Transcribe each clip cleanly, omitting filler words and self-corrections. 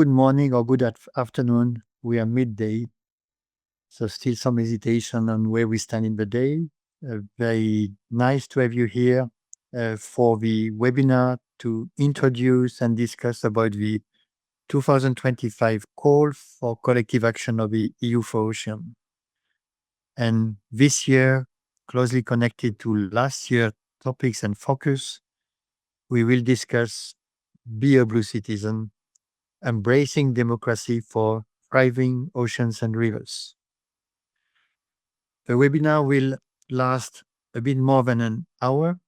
good morning or good afternoon. We are midday, so still some hesitation on where we stand in the day. Very nice to have you here for the webinar to introduce and discuss about the 2025 call for collective action of the EU4Ocean. And this year, closely connected to last year's topics and focus, we will discuss Be a Blue Citizen, embracing democracy for thriving oceans and rivers. The webinar will last a bit more than an hour,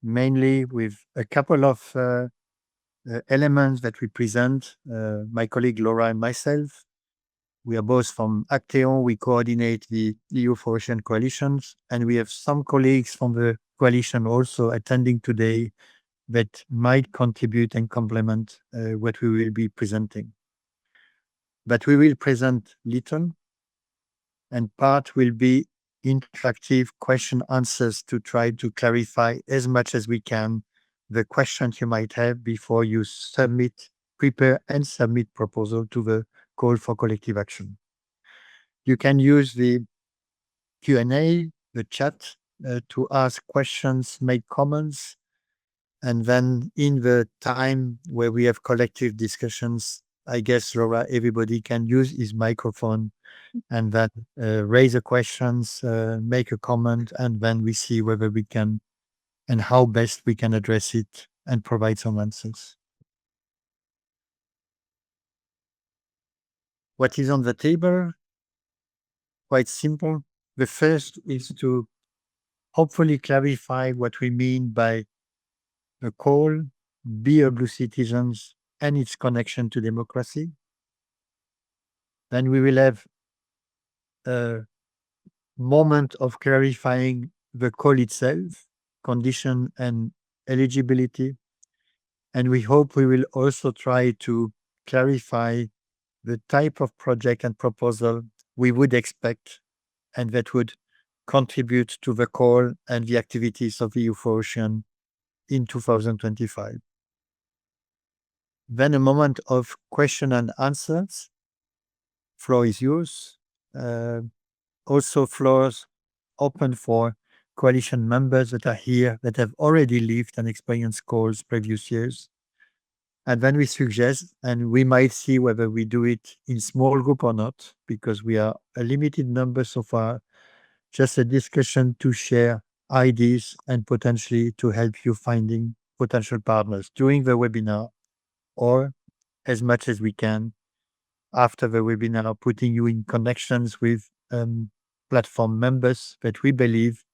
mainly with a couple of elements that we present, my colleague Laura and myself. We are both from Acteon. We coordinate the EU4Ocean coalitions, and we have some colleagues from the coalition also attending today that might contribute and complement what we will be presenting. But we will present little, and part will be interactive question answers to try to clarify as much as we can the questions you might have before you prepare and submit proposal to the call for collective action. You can use the Q&A, the chat, to ask questions, make comments, and then in the time where we have collective discussions, I guess, Laura, everybody can use his microphone and then raise the questions, make a comment, and then we see whether we can and how best we can address it and provide some answers. What is on the table? Quite simple. The first is to hopefully clarify what we mean by the call, Be a Blue Citizens, and its connection to democracy. Then we will have a moment of clarifying the call itself, condition and eligibility. And we hope we will also try to clarify the type of project and proposal we would expect and that would contribute to the call and the activities of EU4Ocean in 2025. Then a moment of question and answers. Floor is yours. Also floors open for coalition members that are here that have already lived and experienced calls previous years. And then we suggest, and we might see whether we do it in small group or not, because we are a limited number so far, just a discussion to share ideas and potentially to help you finding potential partners during the webinar or as much as we can after the webinar, putting you in connections with platform members that we believe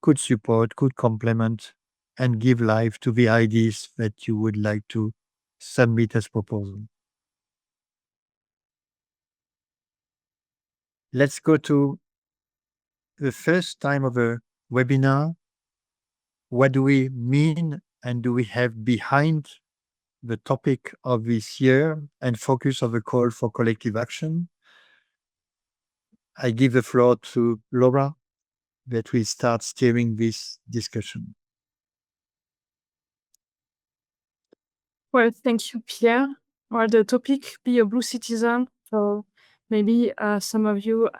could support, could complement, and give life to the ideas that you would like to submit as proposal. Let's go to the first time of a webinar. What do we mean and do we have behind the topic of this year and focus of the call for collective action? I give the floor to Laura that will start steering this discussion. Well, thank you, Pierre. Well, the topic, Be a Blue Citizen. So maybe some of you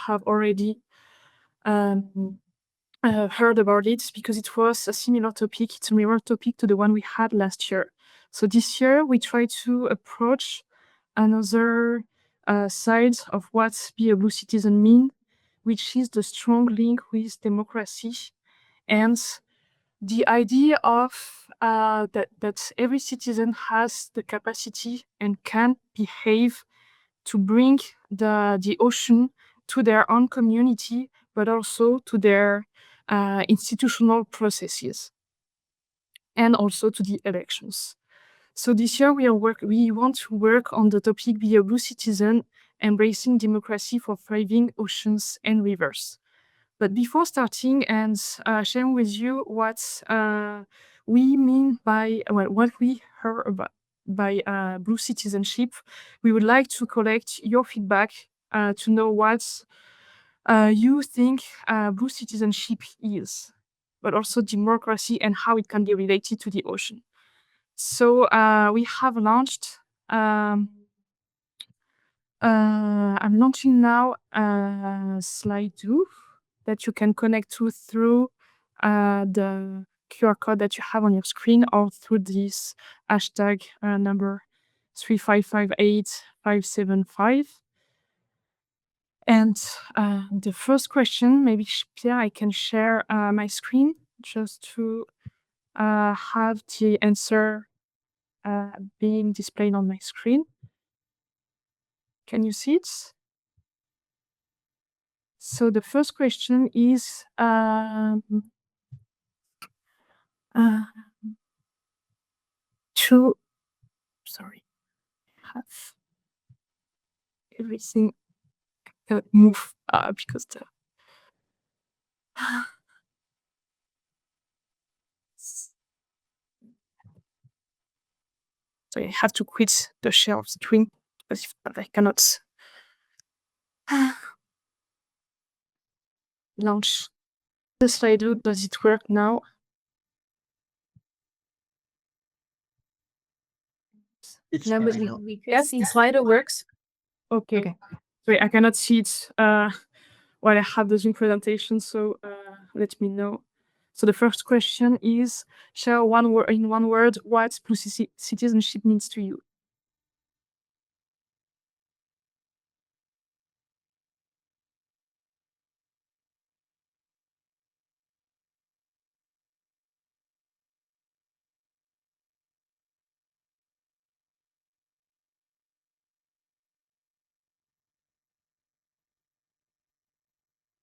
have already heard about it because it was a similar topic. It's a mirror topic to the one we had last year. So this year we try to approach another side of what Be a Blue Citizen mean, which is the strong link with democracy and the idea of that every citizen has the capacity and can behave to bring the ocean to their own community, but also to their institutional processes and also to the elections. So this year we want to work on the topic Be a Blue Citizen, embracing democracy for thriving oceans and rivers. But before starting and sharing with you what we mean by what we heard about by blue citizenship, we would like to collect your feedback to know what you think blue citizenship is, but also democracy and how it can be related to the ocean. So we have launched I'm launching now a Slido that you can connect to through the QR code that you have on your screen or through this hashtag number 3558575. And the first question, maybe Pierre, I can share my screen just to have the answer being displayed on my screen. Can you see it? So the first question is to have everything move because the so I have to quit the share of screen because I cannot launch the Slido. Does it work now? It's No, but fine now. we could see Slido works. Okay. Sorry, I cannot see it while I have the Zoom presentation, so let me know. So the first question is, share in one word what blue citizenship means to you.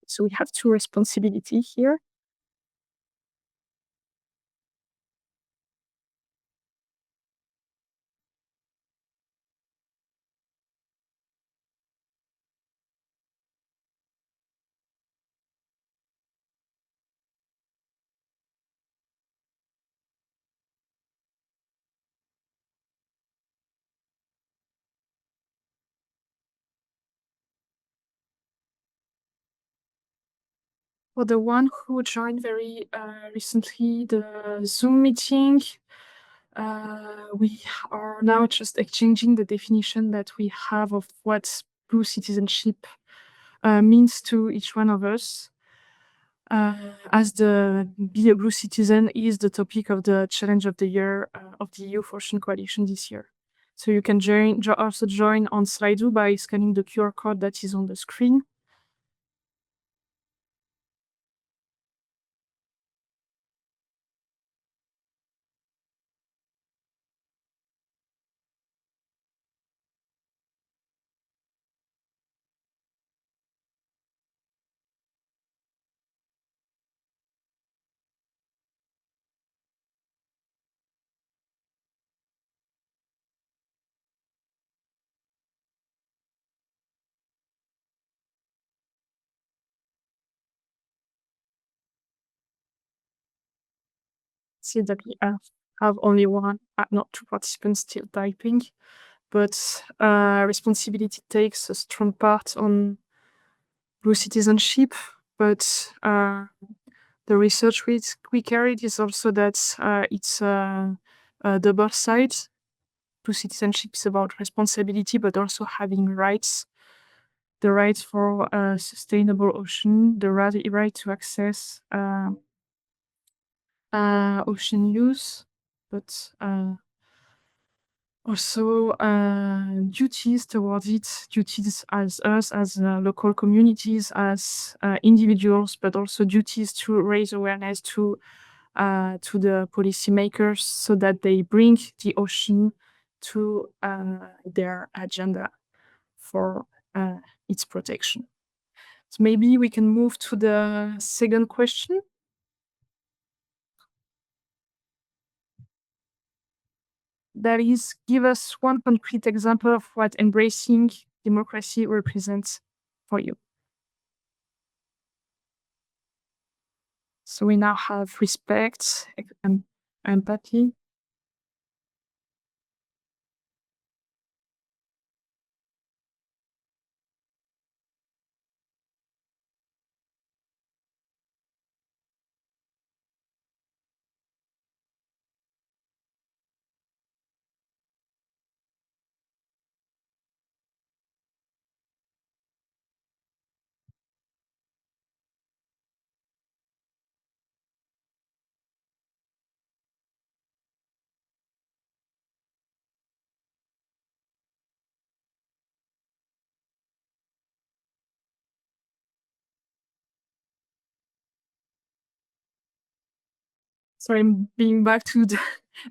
So we have two responsibilities here. For the one who joined very recently the Zoom meeting, we are now just exchanging the definition that we have of what blue citizenship means to each one of us. As the Be a Blue Citizen is the topic of the challenge of the year of the EU4Ocean coalition this year. So you can also join on Slido by scanning the QR code that is on the screen. See that we have only not two participants still typing, but responsibility takes a strong part on blue citizenship. But the research we carried is also that it's a double side. Blue citizenship is about responsibility, but also having rights. The right for a sustainable ocean, the right to access ocean use, but also duties towards it, duties as us, as local communities, as individuals, but also duties to raise awareness to the policymakers so that they bring the ocean to their agenda for its protection. So maybe we can move to the second question. That is, give us one concrete example of what embracing democracy represents for you. So we now have respect and empathy. Sorry, I'm being back to the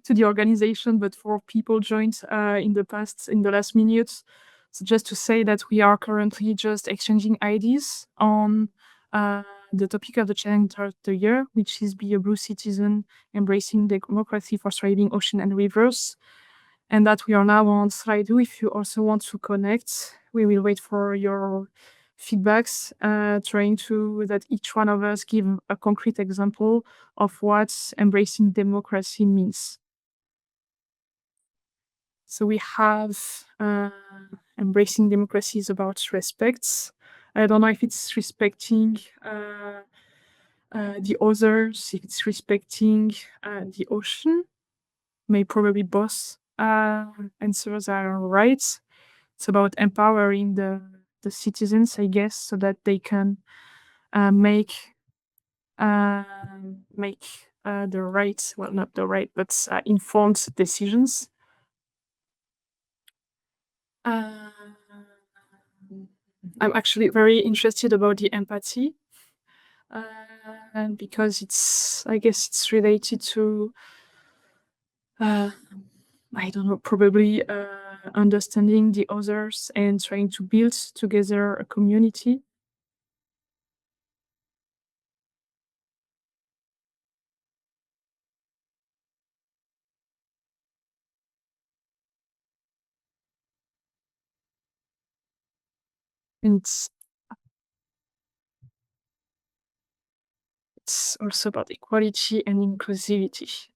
to the organization, but for people joined in the last minutes. So just to say that we are currently just exchanging ideas on the topic of the challenge of the year, which is Be a Blue Citizen, Embracing Democracy for Thriving Ocean and Rivers. And that we are now on slide 2. If you also want to connect, we will wait for your feedbacks, trying to that each one of us give a concrete example of what embracing democracy means. So we have embracing democracy is about respect. I don't know if it's respecting the others, if it's respecting the ocean. May probably both answers are right. It's about empowering the citizens, I guess, so that they can make the right, well, not the right, but informed decisions. I'm actually very interested about the empathy, and because I guess it's related to, I don't know, probably understanding the others and trying to build together a community. And it's also about equality and inclusivity.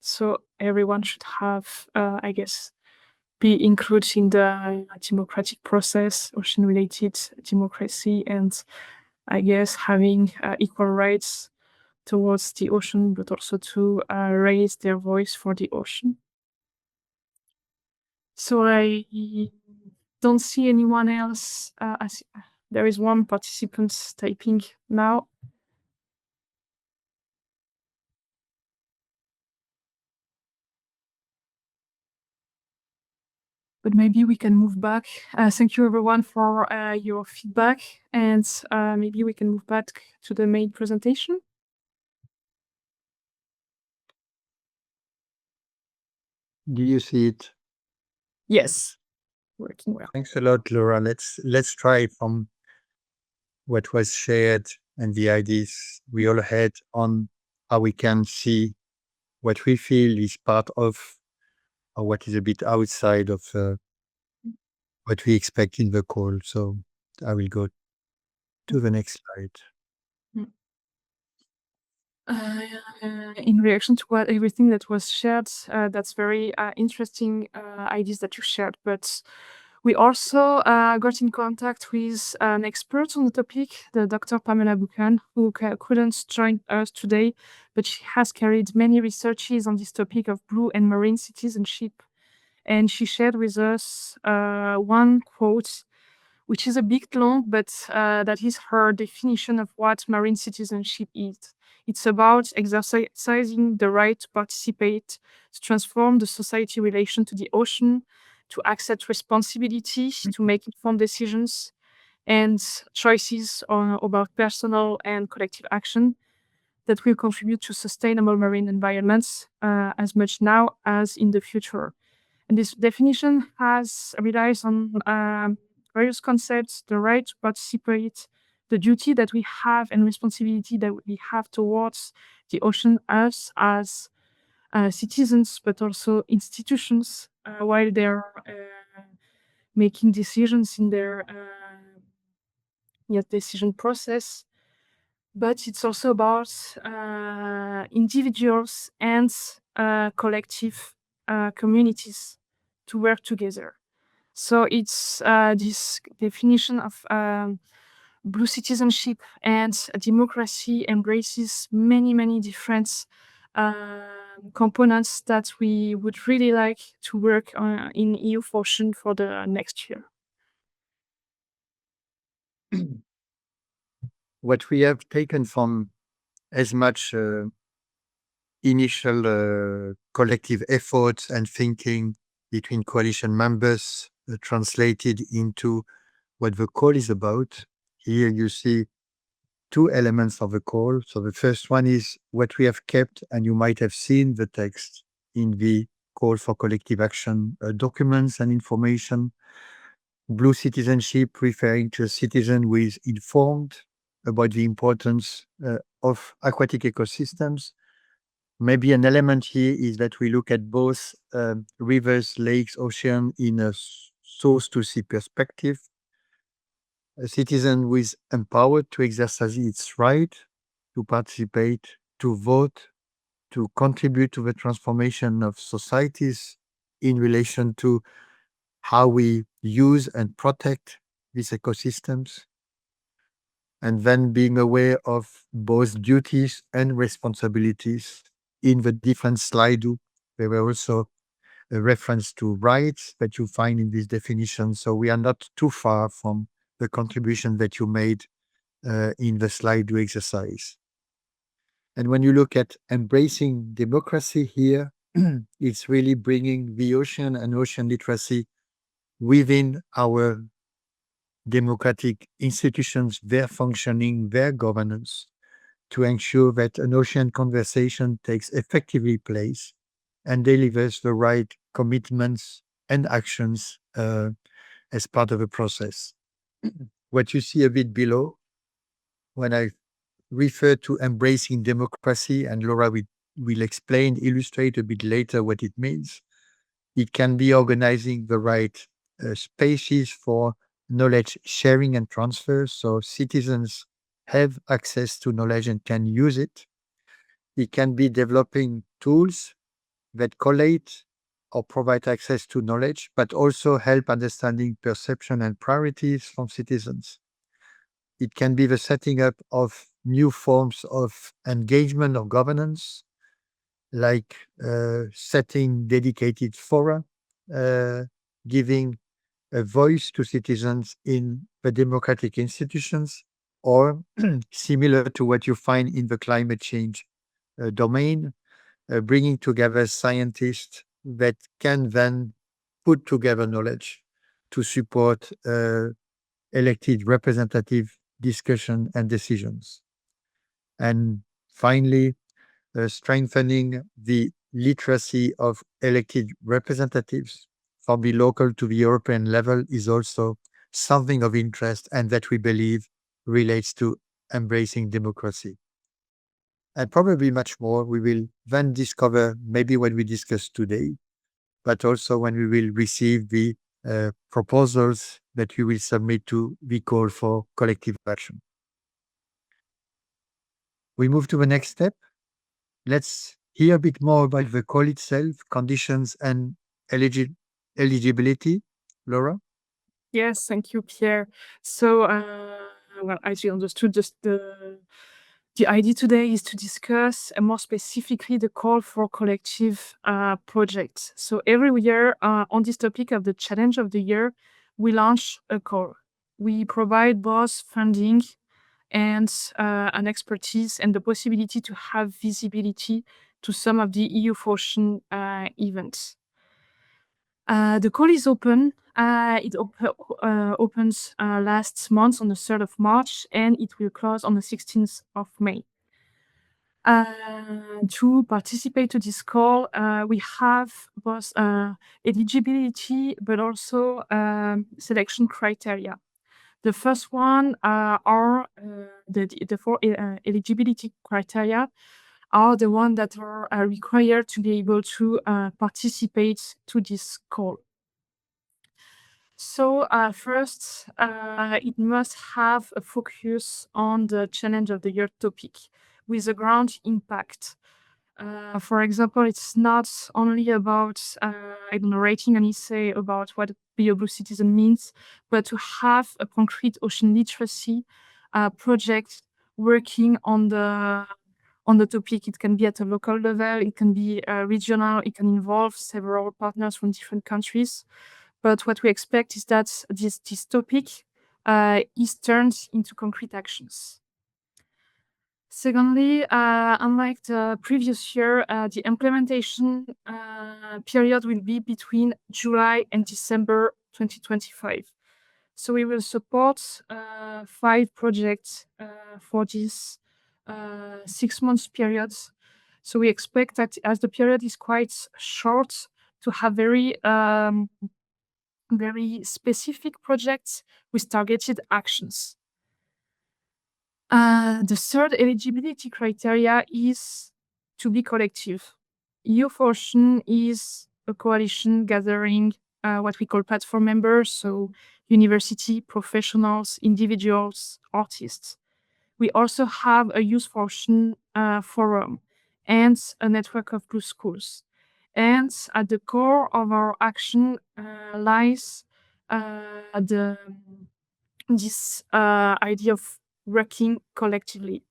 So everyone should have, I guess, be included in the democratic process, ocean-related democracy, and I guess having equal rights towards the ocean, but also to raise their voice for the ocean. So I don't see anyone else. There is one participant typing now. But maybe we can move back. Thank you everyone for your feedback, and maybe we can move back to the main presentation. Do you see it? Yes, working well. Thanks a lot, Laura. Let's try from what was shared and the ideas we all had on how we can see what we feel is part of or what is a bit outside of what we expect in the call. So I will go to the next slide. In reaction to everything that was shared, that's very interesting ideas that you shared. But we also got in contact with an expert on the topic, the Dr. Pamela Buchan, who couldn't join us today, but she has carried many researches on this topic of blue and marine citizenship. And she shared with us one quote, which is a bit long, but that is her definition of what marine citizenship is. It's about exercising the right to participate, to transform the society relation to the ocean, to accept responsibility, to make informed decisions and choices about personal and collective action that will contribute to sustainable marine environments as much now as in the future. And this definition relies on various concepts: the right to participate, the duty that we have and responsibility that we have towards the ocean, us as citizens, but also institutions, while they're making decisions in their decision process. But it's also about individuals and collective communities to work together. So it's this definition of blue citizenship and democracy embraces many, many different components that we would really like to work on in EU4Ocean for the next year. What we have taken from as much initial collective efforts and thinking between coalition members translated into what the call is about. Here you see two elements of the call. So the first one is what we have kept, and you might have seen the text in the call for collective action documents and information. Blue citizenship, referring to a citizen who is informed about the importance of aquatic ecosystems. Maybe an element here is that we look at both rivers, lakes, ocean in a source to sea perspective. A citizen who is empowered to exercise its right to participate, to vote, to contribute to the transformation of societies in relation to how we use and protect these ecosystems. And then being aware of both duties and responsibilities. In the different slide, there were also a reference to rights that you find in this definition. So we are not too far from the contribution that you made in the slide exercise. And when you look at embracing democracy here, it's really bringing the ocean and ocean literacy within our democratic institutions, their functioning, their governance, to ensure that an ocean conversation takes effectively place and delivers the right commitments and actions as part of the process. What you see a bit below, when I refer to embracing democracy, and Laura will explain, illustrate a bit later what it means. It can be organizing the right spaces for knowledge sharing and transfer, so citizens have access to knowledge and can use it. It can be developing tools that collate or provide access to knowledge, but also help understanding perception and priorities from citizens. It can be the setting up of new forms of engagement or governance, like setting dedicated fora, giving a voice to citizens in the democratic institutions, or similar to what you find in the climate change domain, bringing together scientists that can then put together knowledge to support elected representative discussion and decisions. And finally, strengthening the literacy of elected representatives from the local to the European level is also something of interest, and that we believe relates to embracing democracy. And probably much more we will then discover, maybe when we discuss today, but also when we will receive the proposals that we will submit to the call for collective action. We move to the next step. Let's hear a bit more about the call itself, conditions, and eligibility. Laura? Yes, thank you, Pierre. So, well, as you understood, just the idea today is to discuss more specifically the call for collective projects. So every year on this topic of the challenge of the year, we launch a call. We provide both funding and an expertise and the possibility to have visibility to some of the EU4Ocean events. The call is open. It opens last month on the 3rd of March, and it will close on the 16th of May. To participate to this call, we have both eligibility but also selection criteria. The first one are the four eligibility criteria are the ones that are required to be able to participate to this call. So first, it must have a focus on the challenge of the year topic with a ground impact. For example, it's not only about writing an essay about what be a blue citizen means, but to have a concrete ocean literacy project working on the topic. It can be at a local level, it can be regional, it can involve several partners from different countries. But what we expect is that this topic is turned into concrete actions. Secondly, unlike the previous year, the implementation period will be between July and December 2025. So we will support 5 projects for this 6 months period. So we expect that as the period is quite short, to have very specific projects with targeted actions. The third eligibility criteria is to be collective. EU4Ocean is a coalition gathering what we call platform members, so university, professionals, individuals, artists. We also have a Youth4Ocean forum and a network of blue schools. And at the core of our action lies this idea of working collectively.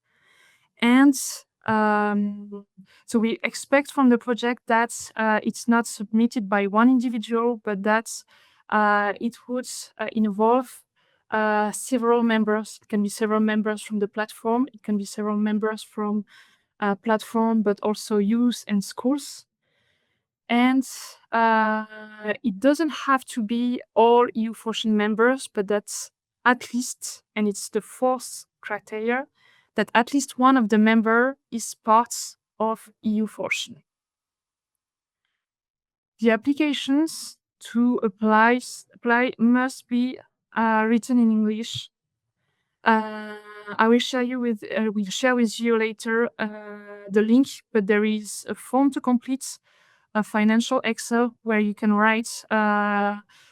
And so we expect from the project that it's not submitted by one individual, but that it would involve several members. It can be several members from the platform. It can be several members from platform, but also youth and schools. And it doesn't have to be all EU4Ocean members, but that's at least, and it's the fourth criteria, that at least one of the member is part of EU4Ocean. The applications to apply must be written in English. I will share with you later the link, but there is a form to complete, a financial Excel where you can write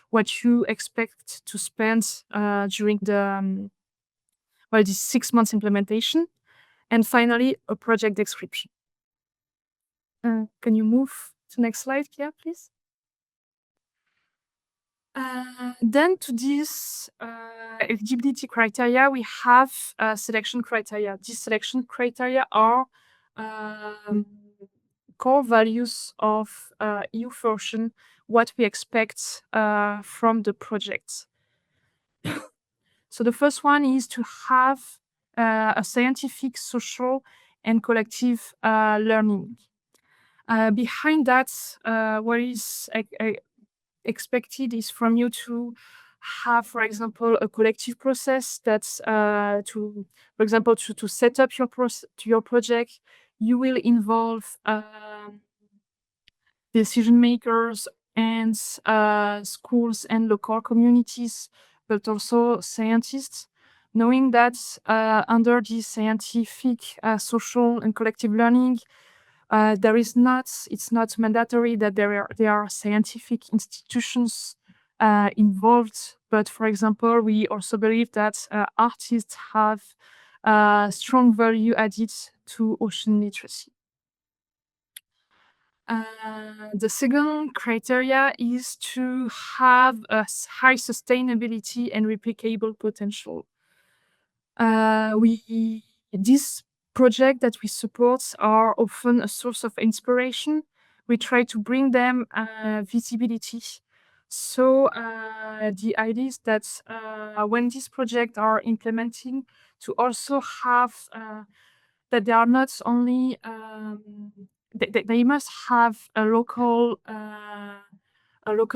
what you expect to spend during this 6 months implementation, and finally a project description. Can you move to next slide, Pierre, please? Then to this eligibility criteria, we have selection criteria. These selection criteria are core values of EU4Ocean, what we expect from the project. So the first one is to have a scientific, social, and collective learning. Behind that, what is expected is from you to have, for example, a collective process that's for example, to set up your project. You will involve decision makers and schools and local communities, but also scientists, knowing that under this scientific, social, and collective learning, it's not mandatory that there are scientific institutions involved, but for example, we also believe that artists have strong value added to ocean literacy. The second criteria is to have a high sustainability and replicable potential. These projects that we support are often a source of inspiration. We try to bring them visibility. So the idea is that when these projects are implementing, to also have that they are not only they must have a local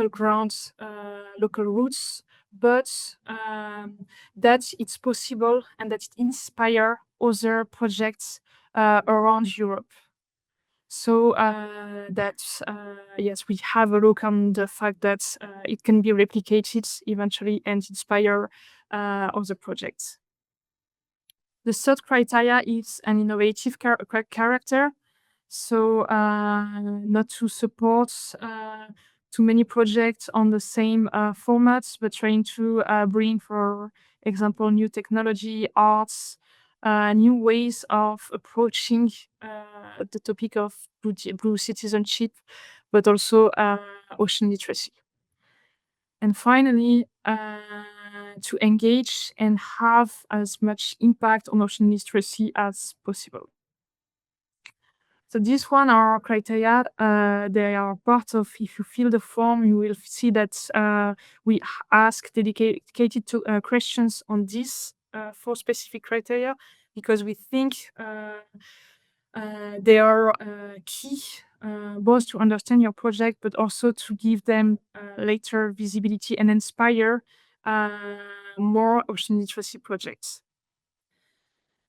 grounds, local roots, but that it's possible and that it inspire other projects around Europe. So yes, we have a look on the fact that it can be replicated eventually and inspire other projects. The third criteria is an innovative character. So not to support too many projects on the same formats, but trying to bring, for example, new technology, arts, new ways of approaching the topic of blue citizenship, but also ocean literacy. And finally, to engage and have as much impact on ocean literacy as possible. So these one are criteria. They are part of, if you fill the form, you will see that we ask dedicated to questions on these 4 specific criteria, because we think they are key, both to understand your project, but also to give them later visibility and inspire more ocean literacy projects.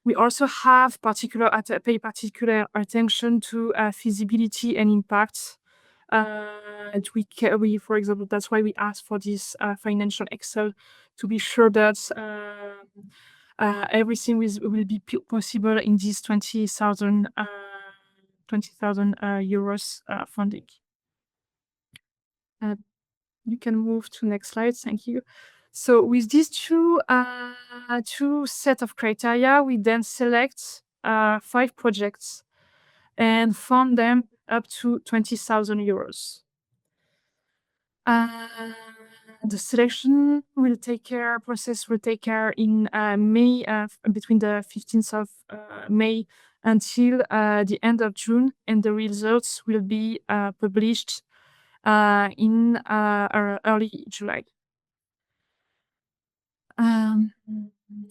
We also have pay particular attention to feasibility and impact. We, for example, that's why we ask for this financial Excel to be sure that everything will be possible in this 20,000 euros funding. You can move to next slide. Thank you. So with these two set of criteria, we then select 5 projects and fund them up to 20,000 euros. The selection process will take care in May, between the 15th of May until the end of June, and the results will be published in early July.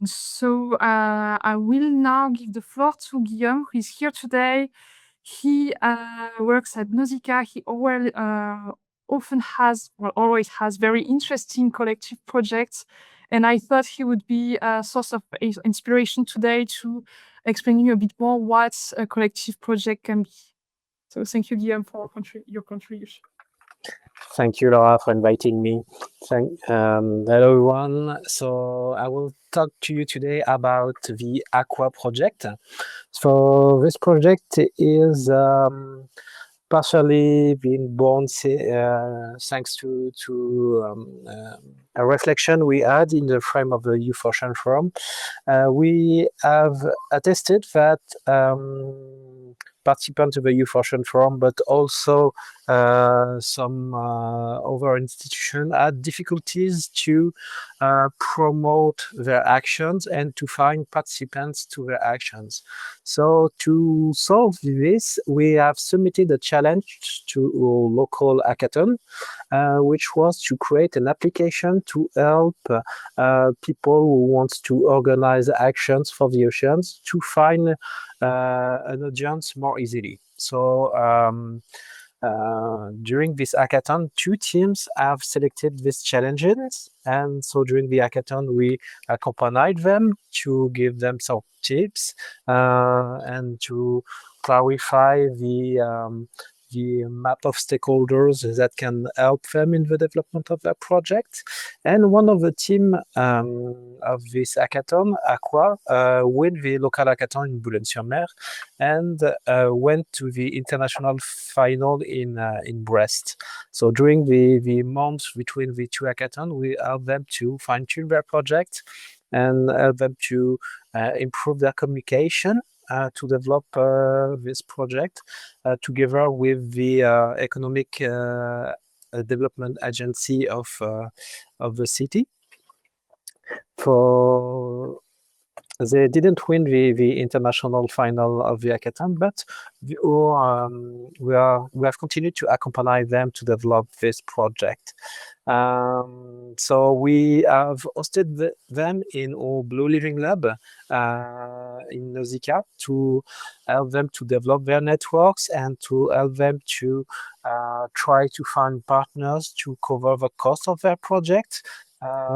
So I will now give the floor to Guillaume, who is here today. He works at Nausicaa. He always has very interesting collective projects, and I thought he would be a source of inspiration today to explain you a bit more what a collective project can be. So thank you, Guillaume, for your contribution. Thank you, Laura, for inviting me. Hello, everyone. So I will talk to you today about the Aqua project. So this project is partially being born thanks to a reflection we had in the frame of the EU4Ocean Forum. We have attested that participants of the EU4Ocean Forum, but also some other institutions had difficulties to promote their actions and to find participants to their actions. So to solve this, we have submitted a challenge to a local hackathon, which was to create an application to help people who want to organize actions for the oceans to find an audience more easily. So during this hackathon, 2 teams have selected these challenges, and so during the hackathon we accompanied them to give them some tips and to clarify the map of stakeholders that can help them in the development of their project. And one of the team of this hackathon, Aqua, won the local hackathon in Boulogne-sur-Mer and went to the international final in Brest. So during the months between the 2 hackathons, we helped them to fine-tune their project and help them to improve their communication to develop this project together with the economic development agency of the city. They didn't win the international final of the hackathon, but we have continued to accompany them to develop this project. So we have hosted them in our Blue Living Lab in Nausicaa to help them to develop their networks and to help them to try to find partners to cover the cost of their project.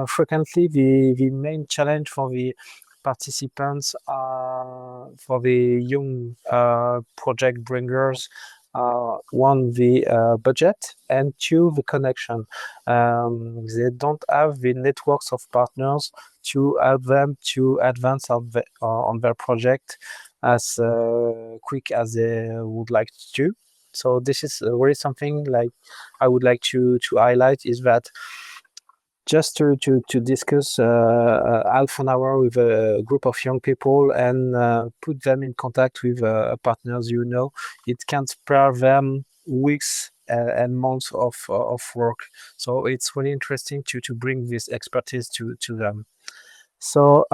Frequently, the main challenge for the participants for the young project bringers, 1, the budget, and 2, the connection. They don't have the networks of partners to help them to advance on their project as quick as they would like to. So this is really something like I would like to highlight, is that just to discuss half an hour with a group of young people and put them in contact with partners, it can spare them weeks and months of work. So it's really interesting to bring this expertise to them. So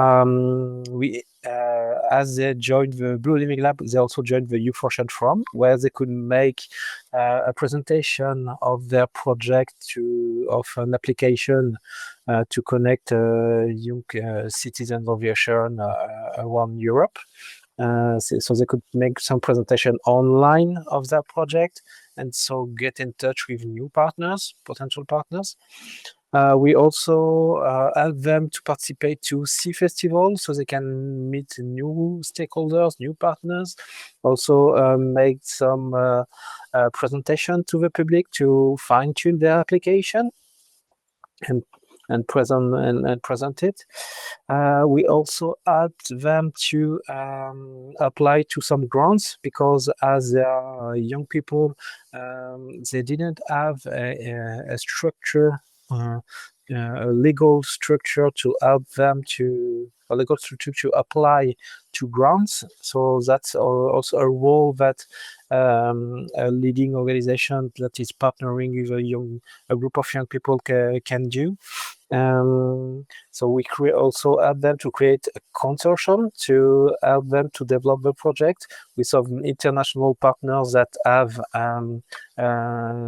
as they joined the Blue Living Lab, they also joined the EU4Ocean Forum, where they could make a presentation of their project of an application to connect young citizens of the ocean around Europe. So they could make some presentation online of their project and so get in touch with new partners, potential partners. We also help them to participate to sea festivals so they can meet new stakeholders, new partners. Also make some presentation to the public to fine-tune their application and present it. We also helped them to apply to some grants because as they are young people, they didn't have a structure, a legal structure to help them to a legal structure to apply to grants. So that's also a role that a leading organization that is partnering with a group of young people can do. So we also help them to create a consortium to help them to develop the project with some international partners that have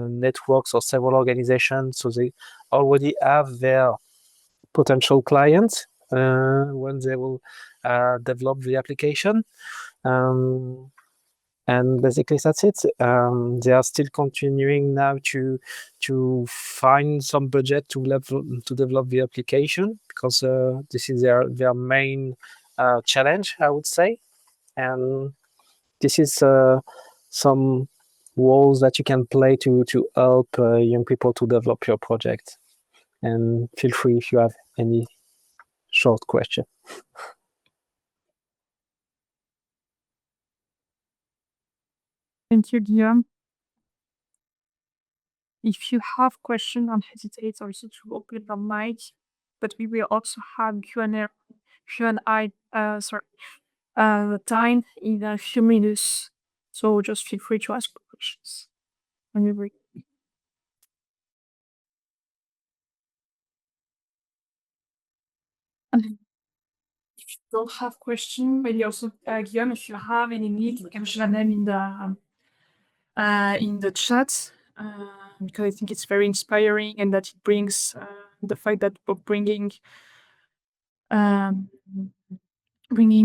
networks or several organizations. So they already have their potential clients when they will develop the application. And basically that's it. They are still continuing now to find some budget to develop the application because this is their main challenge, I would say. And this is some roles that you can play to help young people to develop your project. And feel free if you have any short question. Thank you, Guillaume. If you have questions, don't hesitate also to open the mic, but we will also have Q&A time in a few minutes. So just feel free to ask questions when you're ready. If you don't have questions, maybe also Guillaume, if you have any need, you can share them in the chat because I think it's very inspiring and that it brings the fact that we're bringing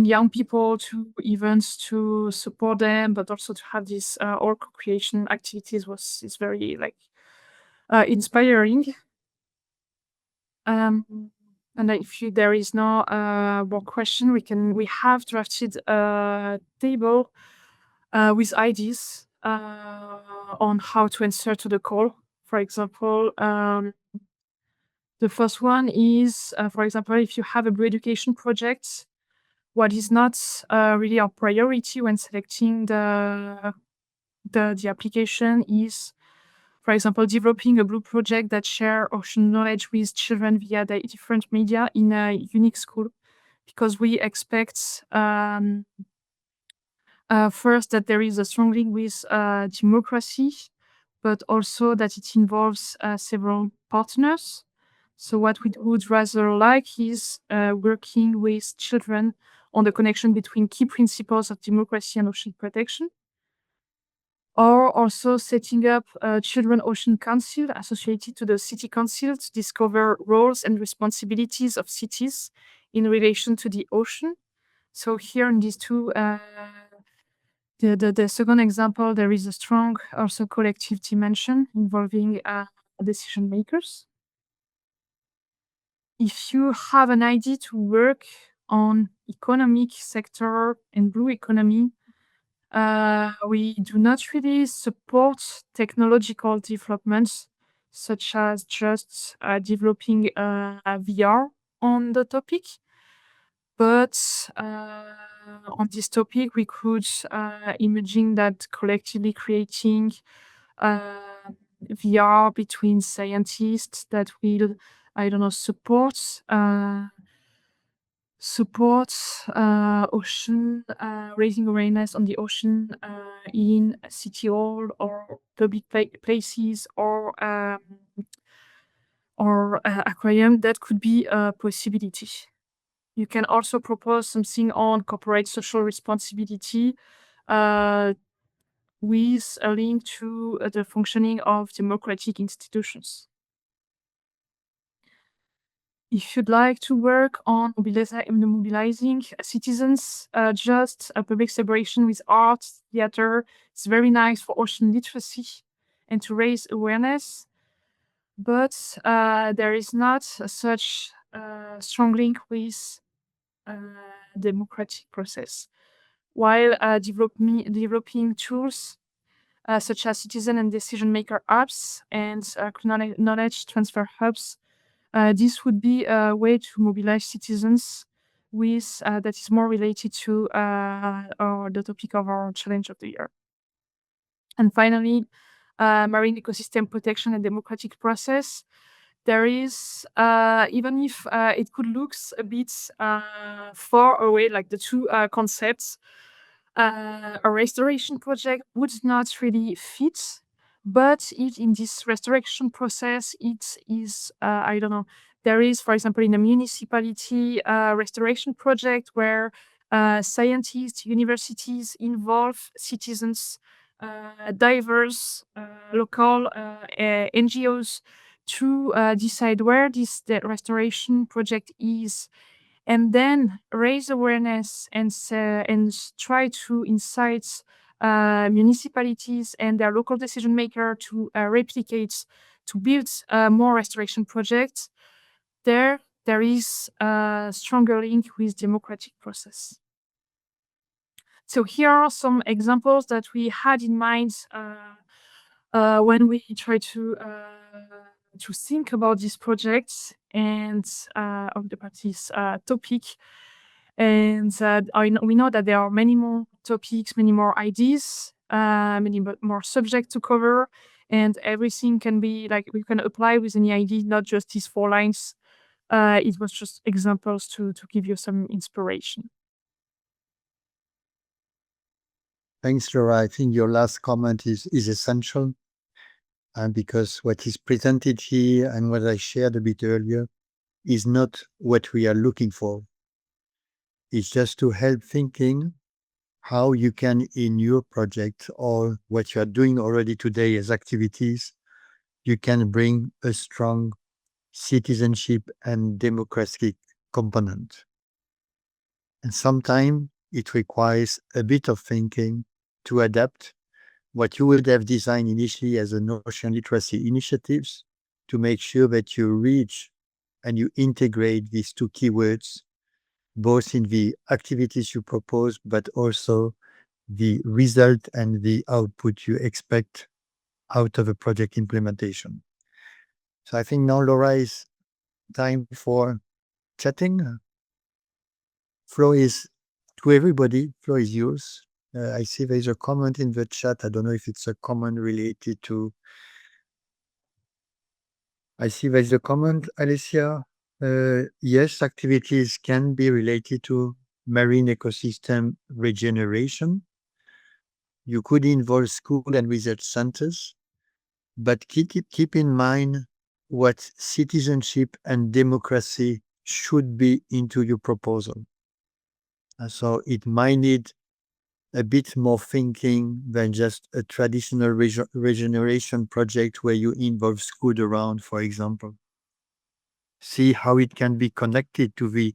young people to events to support them, but also to have this all co-creation activities is very inspiring. And if there is no more question, we have drafted a table with ideas on how to answer to the call. For example, the first one is, for example, if you have a re-education project, what is not really our priority when selecting the application is, for example, developing a blue project that share ocean knowledge with children via the different media in a unique school, because we expect first that there is a strong link with democracy, but also that it involves several partners. So what we would rather like is working with children on the connection between key principles of democracy and ocean protection, or also setting up a Children Ocean Council associated to the City Council to discover roles and responsibilities of cities in relation to the ocean. So here in these two, the second example, there is a strong also collective dimension involving decision makers. If you have an idea to work on economic sector and blue economy, we do not really support technological developments such as just developing a VR on the topic. But on this topic, we could imagine that collectively creating VR between scientists that will, I don't know, support ocean, raising awareness on the ocean in city hall or public places or aquarium. That could be a possibility. You can also propose something on corporate social responsibility with a link to the functioning of democratic institutions. If you'd like to work on mobilizing citizens, just a public celebration with art, theater, it's very nice for ocean literacy and to raise awareness. but there is not such strong link with democratic process. While developing tools such as citizen and decision maker apps and knowledge transfer hubs, this would be a way to mobilize citizens with that is more related to the topic of our challenge of the year. And finally, marine ecosystem protection and democratic process. There is, even if it could look a bit far away, like the two concepts, a restoration project would not really fit. But if in this restoration process, it is, I don't know, there is, for example, in a municipality restoration project where scientists, universities involve citizens, diverse local NGOs to decide where the restoration project is, and then raise awareness and try to incite municipalities and their local decision maker to replicate, to build more restoration projects. There is a stronger link with democratic process. So here are some examples that we had in mind when we try to think about this project and of the parties topic. And we know that there are many more topics, many more ideas, many more subjects to cover, and everything can be like we can apply with any idea, not just these 4 lines. It was just examples to give you some inspiration. Thanks, Laura. I think your last comment is essential, and because what is presented here and what I shared a bit earlier is not what we are looking for. It's just to help thinking how you can, in your project or what you are doing already today as activities, you can bring a strong citizenship and democratic component. And sometimes it requires a bit of thinking to adapt what you would have designed initially as an ocean literacy initiatives to make sure that you reach and you integrate these 2 keywords, both in the activities you propose, but also the result and the output you expect out of a project implementation. So I think now, Laura, is time for chatting. Floor is to everybody. Floor is yours. I see there's a comment in the chat. I don't know if it's a comment related to. I see there's a comment, Alicia. Yes, activities can be related to marine ecosystem regeneration. You could involve school and research centers, but keep in mind what citizenship and democracy should be into your proposal. So it might need a bit more thinking than just a traditional regeneration project where you involve school around, for example. See how it can be connected to the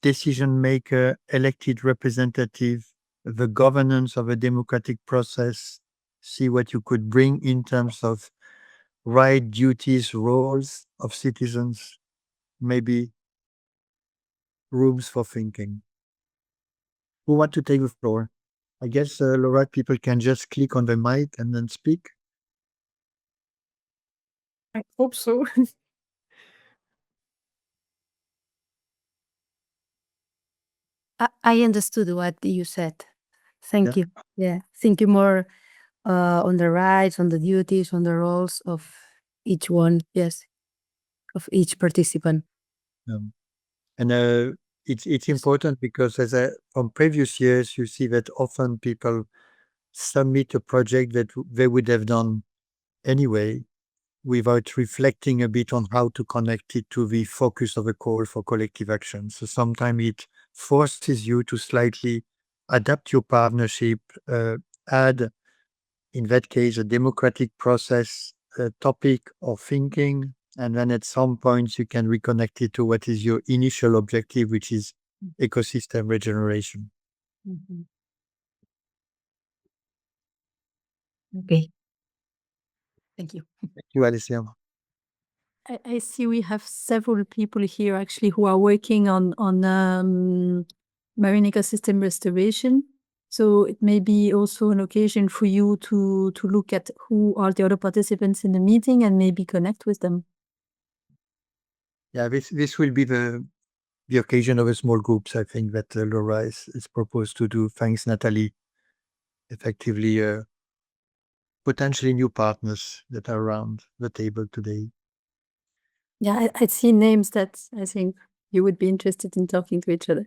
decision maker, elected representative, the governance of a democratic process. See what you could bring in terms of right, duties, roles of citizens, maybe rooms for thinking. Who want to take the floor? I guess, Laura, people can just click on the mic and then speak. I hope so. I understood what you said. Thank Yeah. you. Yeah. Thinking more on the rights, on the duties, on the roles of each one. Yes. Of each participant. And it's important because from previous years, you see that often people submit a project that they would have done anyway without reflecting a bit on how to connect it to the focus of a call for collective action. So sometimes it forces you to slightly adapt your partnership, add, in that case, a democratic process topic or thinking, and then at some point you can reconnect it to what is your initial objective, which is ecosystem regeneration. Okay. Thank you. Thank you, Alicia. I see we have several people here actually who are working on marine ecosystem restoration. So it may be also an occasion for you to look at who are the other participants in the meeting and maybe connect with them. Yeah, this will be the occasion of a small groups, I think, that Laura is proposed to do. Thanks, Natalie. Effectively, potentially new partners that are around the table today. Yeah, I see names that I think you would be interested in talking to each other.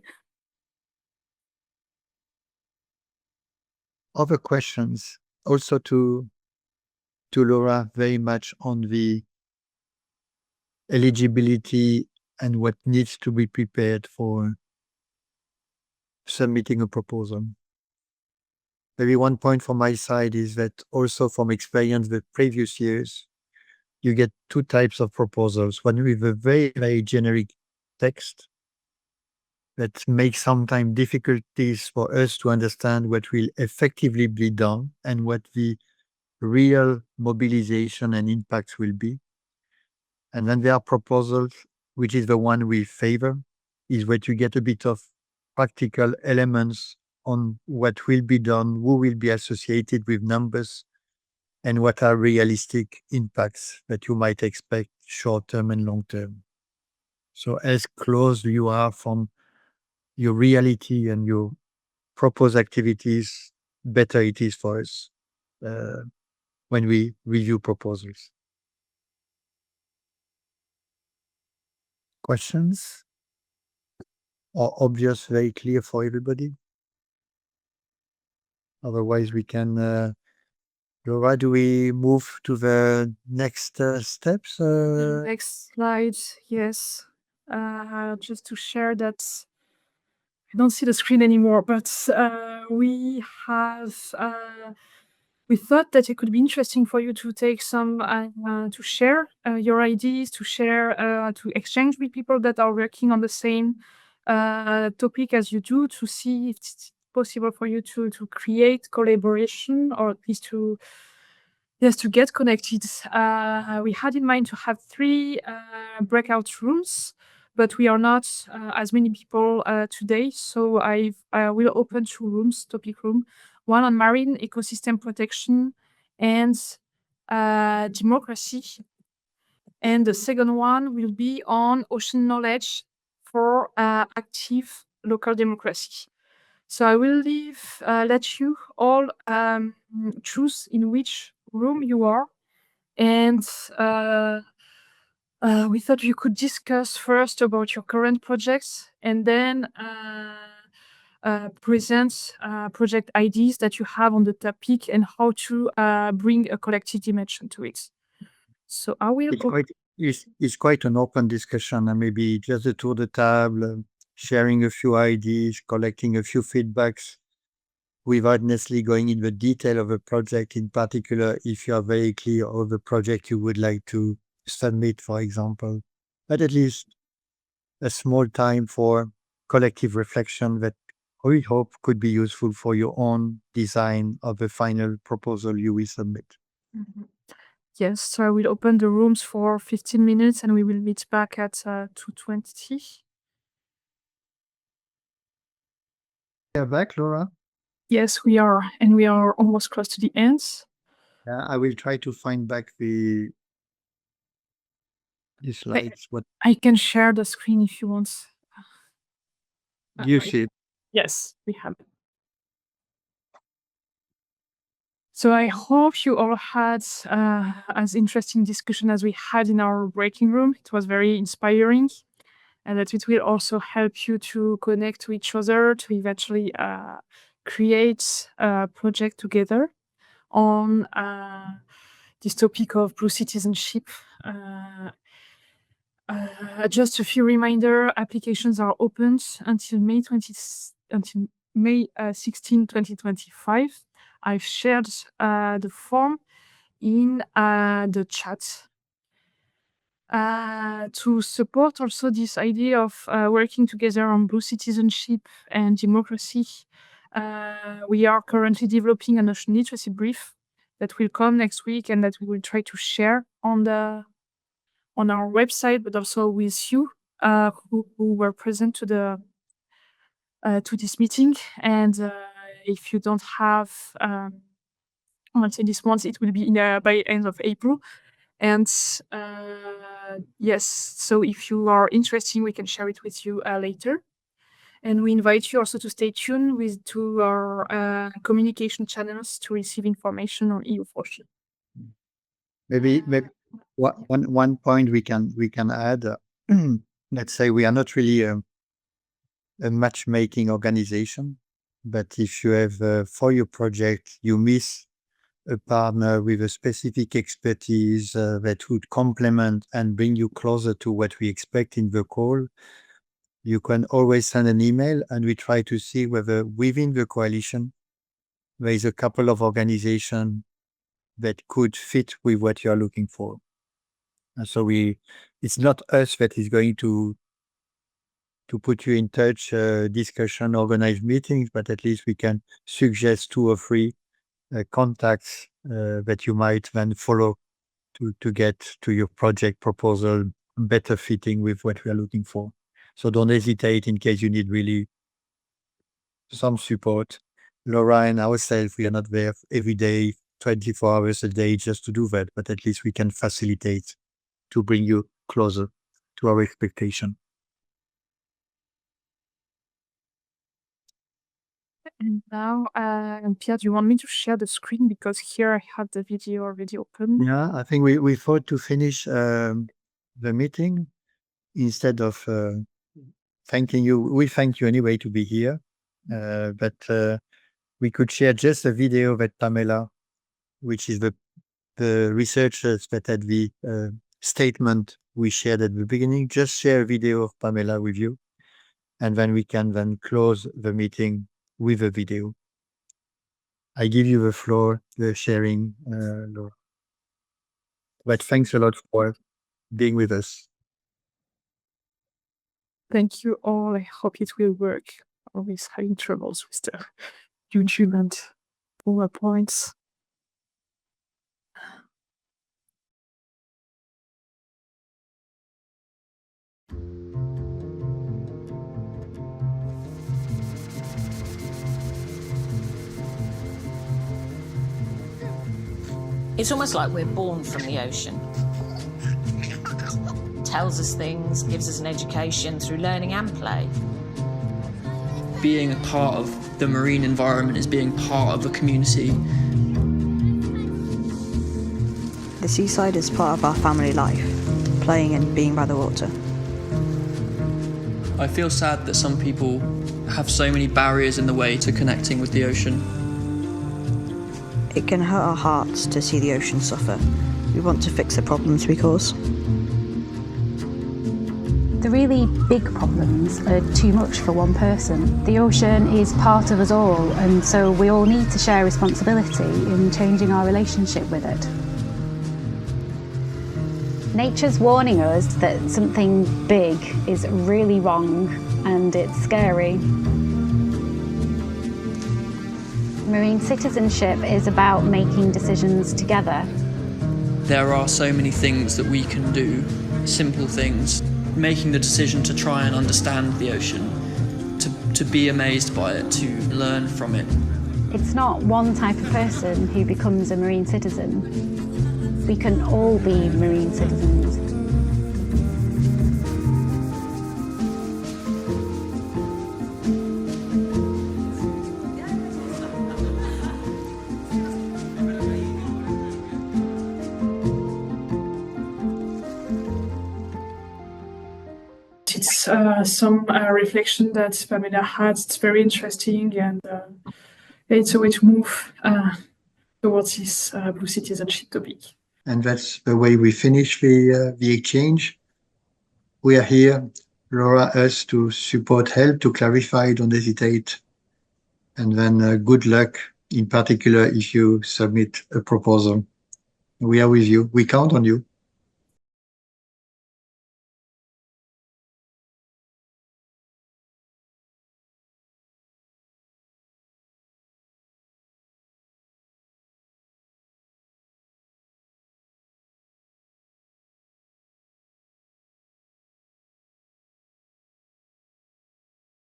Other questions also to Laura, very much on the eligibility and what needs to be prepared for submitting a proposal. Maybe one point from my side is that also from experience with previous years, you get two types of proposals. One with a very, very generic text that makes sometimes difficulties for us to understand what will effectively be done and what the real mobilization and impacts will be. And then there are proposals, which is the one we favor, is where you get a bit of practical elements on what will be done, who will be associated with numbers, and what are realistic impacts that you might expect short-term and long-term. So as close you are from your reality and your proposed activities, better it is for us when we review proposals. Questions? Or obvious, very clear for everybody? Otherwise, we can. Laura, do we move to the next steps? Next slide, yes. Just to share that I don't see the screen anymore, but we thought that it could be interesting for you to take some to share your ideas, to share to exchange with people that are working on the same topic as you do, to see if it's possible for you to create collaboration, or at least to get connected. We had in mind to have 3 breakout rooms, but we are not as many people today. So I will open 2 rooms, topic room, one on marine ecosystem protection and democracy. And the second one will be on ocean knowledge for active local democracy. So I will let you all choose in which room you are. And we thought you could discuss first about your current projects and then present project ideas that you have on the topic and how to bring a collective dimension to it. So I will It's quite an open discussion, and maybe just a tour de table, sharing a few ideas, collecting a few feedbacks, without necessarily going in the detail of a project in particular, if you are very clear of the project you would like to submit, for example. But at least a small time for collective reflection that we hope could be useful for your own design of the final proposal you will submit. Yes, so I will open the rooms for 15 minutes and we will meet back at 2:20. Yeah, back, Laura. Yes, we are, and we are almost close to the end. I will try to find back the slides. What I can share the screen if you want. you see? Yes, we have. So I hope you all had as interesting discussion as we had in our breaking room. It was very inspiring, and that it will also help you to connect to each other, to eventually create a project together on this topic of blue citizenship. Just a few reminder, applications are opened until May 16, 2025. I've shared the form in the chat. To support also this idea of working together on blue citizenship and democracy, we are currently developing an ocean literacy brief that will come next week and that we will try to share on our website, but also with you who were present to this meeting. And if you don't have, let's say this month, it will be by end of April. And yes, so if you are interested, we can share it with you later. And we invite you also to stay tuned to our communication channels to receive information on EU4Ocean. Maybe one point we can add. Let's say we are not really a matchmaking organization, but if you have for your project you miss a partner with a specific expertise that would complement and bring you closer to what we expect in the call, you can always send an email, and we try to see whether within the coalition there is a couple of organizations that could fit with what you are looking for. And so it's not us that is going to put you in touch, discussion, organize meetings, but at least we can suggest 2 or 3 contacts that you might then follow to get to your project proposal better fitting with what we are looking for. So don't hesitate in case you need really some support. Laura and ourselves, we are not there every day, 24 hours a day just to do that, but at least we can facilitate to bring you closer to our expectation. And now, Pierre, do you want me to share the screen? Because here I have the video already open. Yeah, I think we thought to finish the meeting instead of thanking you. We thank you anyway to be here, but we could share just a video that Pamela, which is the researchers that had the statement we shared at the beginning, just share a video of Pamela with you, and then we can then close the meeting with a video. I give you the floor, the sharing, Laura. But thanks a lot for being with us. Thank you all. I hope it will work. Always having troubles with the YouTube and PowerPoints. It's almost like we're born from the ocean. Tells us things, gives us an education through learning and play. Being a part of the marine environment is being part of a community. The seaside is part of our family life, playing and being by the water. I feel sad that some people have so many barriers in the way to connecting with the ocean. It can hurt our hearts to see the ocean suffer. We want to fix the problems we cause. The really big problems are too much for one person. The ocean is part of us all, and so we all need to share responsibility in changing our relationship with it. Nature's warning us that something big is really wrong and it's scary. Marine citizenship is about making decisions together. There are so many things that we can do, simple things. Making the decision to try and understand the ocean, to be amazed by it, to learn from it. It's not one type of person who becomes a marine citizen. We can all be marine citizens. It's some reflection that Pamela had. It's very interesting, and it's a way to move towards this blue citizenship topic. And that's the way we finish the exchange. We are here, Laura, us, to support, help, to clarify, don't hesitate. And then good luck, in particular, if you submit a proposal. We are with you. We count on you.